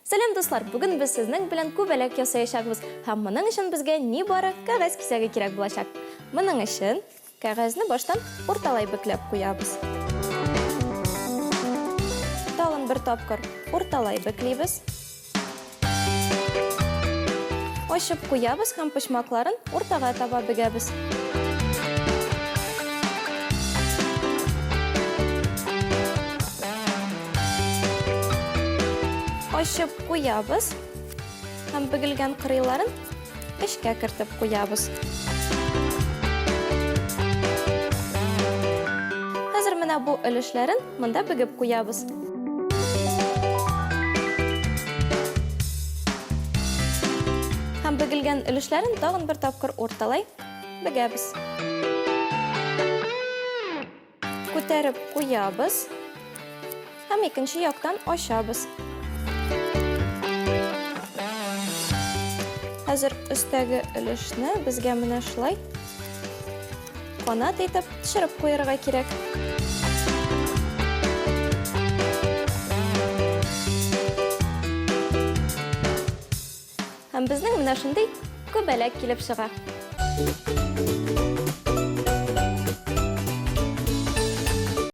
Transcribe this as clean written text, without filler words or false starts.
Сәлем дуслар, бүген без сезнең белән күбәләк ясаячакбыз. Һәм моның өчен безгә ни бары кәгазь кисәге кирәк булачак. Моның өчен кәгазьне баштан урталай бөкләп куябыз. Тагын бер тапкыр урталай бөклибез. Ачып куябыз һәм почмакларын уртага таба бөгәбез. Ачып куябыз һәм бөгелгән кырыйларын эчкә кертеп куябыз. Хәзер менә бу өлешләрен монда бөгеп куябыз. Һәм бөгелгән өлешләрен тагын бер тапкыр урталай бөгәбез. Күтәреп куябыз һәм икенче яктан ачабыз. Хәзер өстәге өлешне безгә менә шулай канат итеп төшереп куярга кирәк. Һәм безнең менә шундый күбәләк килеп чыга.